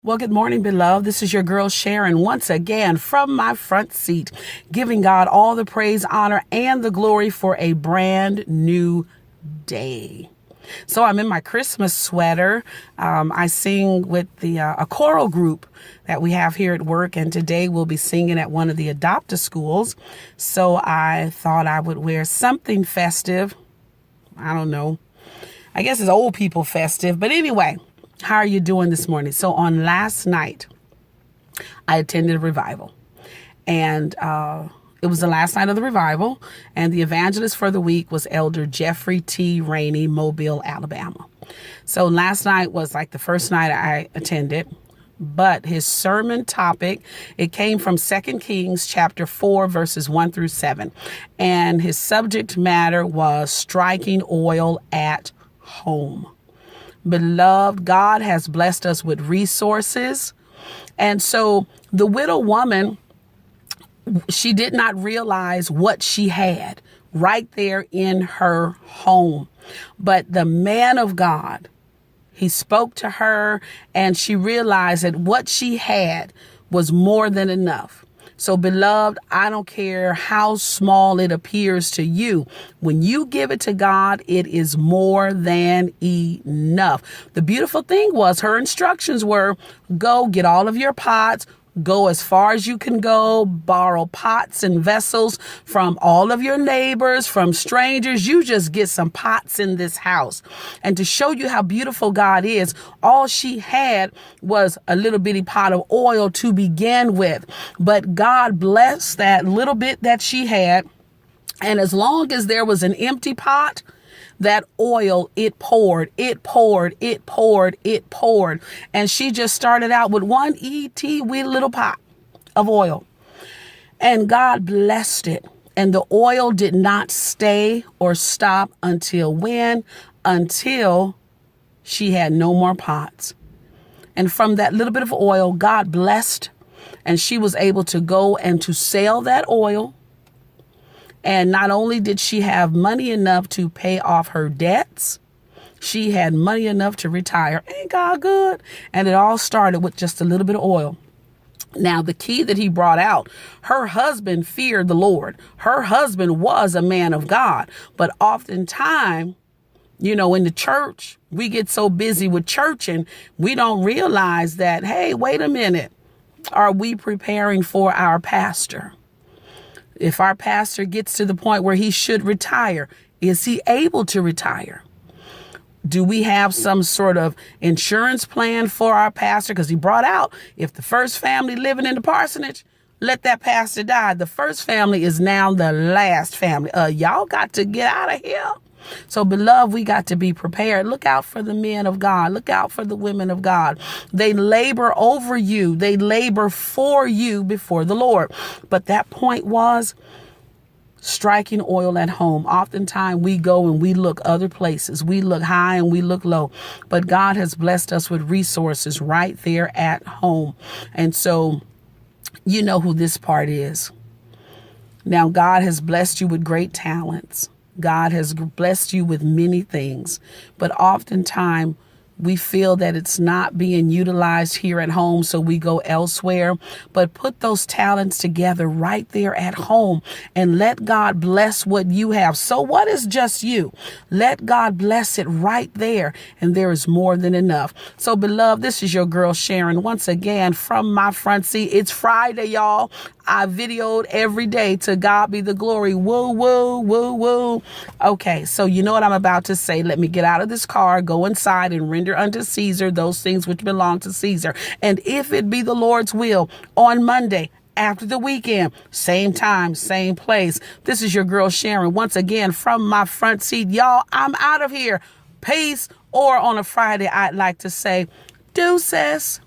Well, good morning, beloved. This is your girl Sharon once again from my front seat, giving God all the praise, honor, and the glory for a brand new day. So I'm in my Christmas sweater. I sing with a choral group that we have here at work, and today we'll be singing at one of the Adopt-A schools. So I thought I would wear something festive. I don't know. I guess it's old people festive, but anyway. How are you doing this morning? So on last night, I attended a revival, and it was the last night of the revival, and the evangelist for the week was Elder Jeffrey T. Rainey, Mobile, Alabama. So last night was like the first night I attended, but his sermon topic, it came from 2 Kings chapter 4, verses 1 through 7, and his subject matter was striking oil at home. Beloved, God has blessed us with resources. And so the widow woman, she did not realize what she had right there in her home. But the man of God, he spoke to her, and she realized that what she had was more than enough. So, beloved, I don't care how small it appears to you. When you give it to God, it is more than enough. The beautiful thing was her instructions were, go get all of your pots, go as far as you can go, borrow pots and vessels from all of your neighbors, from strangers. You just get some pots in this house. And to show you how beautiful God is, all she had was a little bitty pot of oil to begin with. But God blessed that little bit that she had. And as long as there was an empty pot, that oil, it poured. And she just started out with one wee little pot of oil. And God blessed it. And the oil did not stay or stop until when? Until she had no more pots. And from that little bit of oil, God blessed. And she was able to go and to sell that oil. And not only did she have money enough to pay off her debts, she had money enough to retire. Ain't God good? And it all started with just a little bit of oil. Now, the key that he brought out, her husband feared the Lord. Her husband was a man of God. But oftentimes, in the church, we get so busy with church and we don't realize that, hey, wait a minute. Are we preparing for our pastor? If our pastor gets to the point where he should retire, is he able to retire? Do we have some sort of insurance plan for our pastor? Because he brought out, if the first family living in the parsonage, let that pastor die. The first family is now the last family. Y'all got to get out of here. So, beloved, we got to be prepared. Look out for the men of God. Look out for the women of God. They labor over you. They labor for you before the Lord. But that point was striking oil at home. Oftentimes we go and we look other places. We look high and we look low. But God has blessed us with resources right there at home. And so you know who this part is. Now, God has blessed you with great talents. God has blessed you with many things, but oftentimes we feel that it's not being utilized here at home, so we go elsewhere. But put those talents together right there at home and let God bless what you have. So what is just you? Let God bless it right there, and there is more than enough. So, beloved, this is your girl Sharon once again from my front seat. It's Friday, y'all. I videoed every day. To God be the glory. Woo, woo, woo, woo. Okay, so you know what I'm about to say. Let me get out of this car, go inside and render unto Caesar those things which belong to Caesar. And if it be the Lord's will, on Monday, after the weekend, same time, same place. This is your girl Sharon once again from my front seat. Y'all, I'm out of here. Peace. Or on a Friday, I'd like to say deuces.